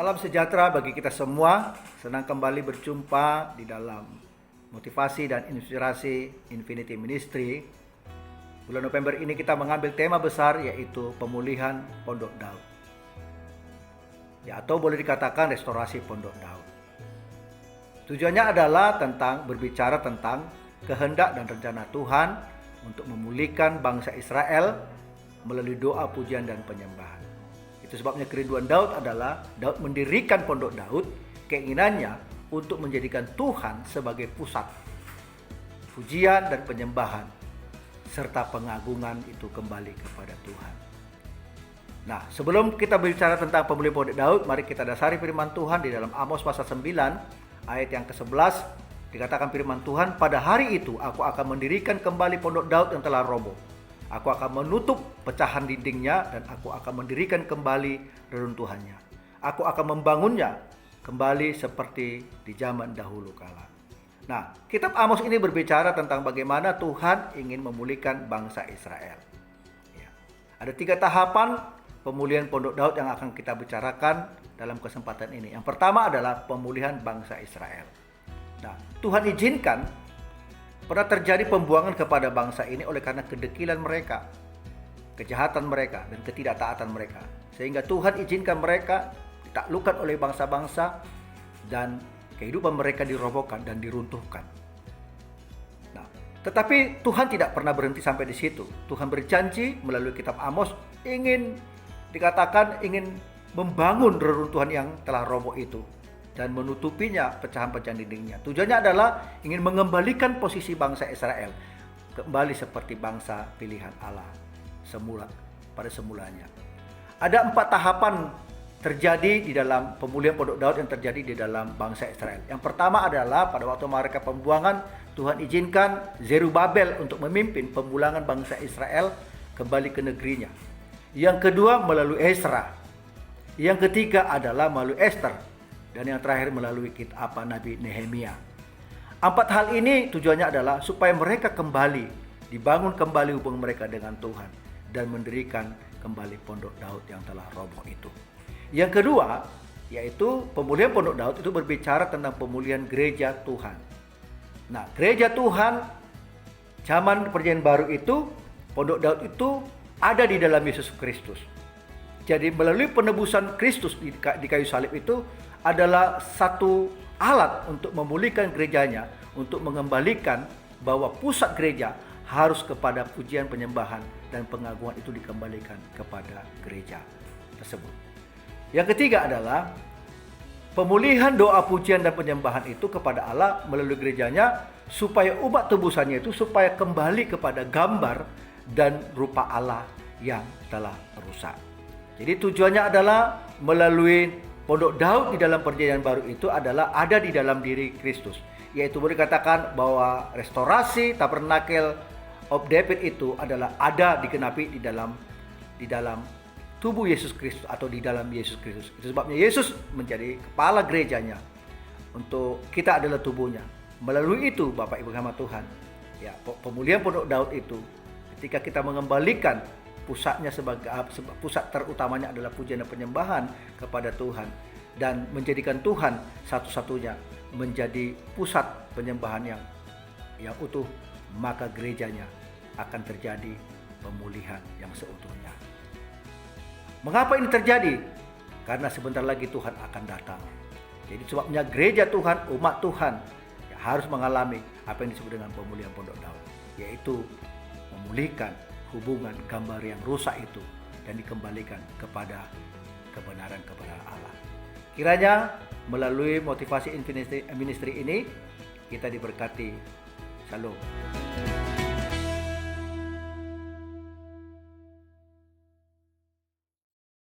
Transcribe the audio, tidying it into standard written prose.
Salam sejahtera bagi kita semua. Senang kembali berjumpa di dalam motivasi dan inspirasi Infinity Ministry. Bulan November ini kita mengambil tema besar, yaitu pemulihan Pondok Daud. Ya, atau boleh dikatakan restorasi Pondok Daud. Tujuannya adalah berbicara tentang kehendak dan rencana Tuhan untuk memulihkan bangsa Israel melalui doa, pujian, dan penyembahan. Itu sebabnya kerinduan Daud adalah Daud mendirikan Pondok Daud, keinginannya untuk menjadikan Tuhan sebagai pusat pujian dan penyembahan, serta pengagungan itu kembali kepada Tuhan. Nah, sebelum kita bicara tentang pemulihan Pondok Daud, mari kita dasari firman Tuhan di dalam Amos pasal 9 ayat yang ke-11. Dikatakan firman Tuhan, pada hari itu aku akan mendirikan kembali Pondok Daud yang telah roboh. Aku akan menutup pecahan dindingnya dan aku akan mendirikan kembali reruntuhannya. Aku akan membangunnya kembali seperti di zaman dahulu kala. Nah, kitab Amos ini berbicara tentang bagaimana Tuhan ingin memulihkan bangsa Israel. Ya. Ada 3 tahapan pemulihan Pondok Daud yang akan kita bicarakan dalam kesempatan ini. Yang pertama adalah pemulihan bangsa Israel. Nah, Tuhan izinkan pernah terjadi pembuangan kepada bangsa ini oleh karena kedekilan mereka, kejahatan mereka, dan ketidaktaatan mereka. Sehingga Tuhan izinkan mereka ditaklukkan oleh bangsa-bangsa dan kehidupan mereka dirobohkan dan diruntuhkan. Nah, tetapi Tuhan tidak pernah berhenti sampai di situ. Tuhan berjanji melalui kitab Amos ingin membangun reruntuhan yang telah roboh itu dan menutupinya pecahan-pecahan dindingnya. Tujuannya adalah ingin mengembalikan posisi bangsa Israel kembali seperti bangsa pilihan Allah pada semulanya. Ada 4 tahapan terjadi di dalam pemulihan Pondok Daud yang terjadi di dalam bangsa Israel. Yang pertama adalah pada waktu mereka pembuangan, Tuhan izinkan Zerubabel untuk memimpin pemulangan bangsa Israel kembali ke negerinya. Yang kedua melalui Ezra. Yang ketiga adalah melalui Esther. Dan yang terakhir melalui kitab Nabi Nehemia. 4 hal ini tujuannya adalah supaya mereka kembali, dibangun kembali hubungan mereka dengan Tuhan dan mendirikan kembali Pondok Daud yang telah roboh itu. Yang kedua, yaitu pemulihan Pondok Daud itu berbicara tentang pemulihan gereja Tuhan. Nah, gereja Tuhan zaman Perjanjian Baru itu, Pondok Daud itu ada di dalam Yesus Kristus. Jadi melalui penebusan Kristus di kayu salib itu adalah satu alat untuk memulihkan gerejanya, untuk mengembalikan bahwa pusat gereja harus kepada pujian, penyembahan, dan pengagungan itu dikembalikan kepada gereja tersebut. Yang ketiga adalah pemulihan doa, pujian, dan penyembahan itu kepada Allah melalui gerejanya, supaya umat tebusannya itu supaya kembali kepada gambar dan rupa Allah yang telah rusak. Jadi tujuannya adalah melalui Pondok Daud di dalam Perjanjian Baru itu adalah ada di dalam diri Kristus. Yaitu boleh dikatakan bahwa restorasi tabernakel of David itu adalah ada digenapi di dalam tubuh Yesus Kristus atau di dalam Yesus Kristus. Itu sebabnya Yesus menjadi kepala gerejanya. Untuk kita adalah tubuhnya. Melalui itu Bapak Ibu hamba Tuhan, ya, pemulihan Pondok Daud itu ketika kita mengembalikan pusatnya pusat terutamanya adalah pujian dan penyembahan kepada Tuhan dan menjadikan Tuhan satu-satunya menjadi pusat penyembahan yang utuh, maka gerejanya akan terjadi pemulihan yang seutuhnya. Mengapa ini terjadi? Karena sebentar lagi Tuhan akan datang. Jadi sebabnya gereja Tuhan, umat Tuhan harus mengalami apa yang disebut dengan pemulihan Pondok Daud, yaitu memulihkan hubungan gambar yang rusak itu dan dikembalikan kepada kebenaran kepada Allah. Kiranya melalui motivasi Infinity Ministry ini kita diberkati. Shalom.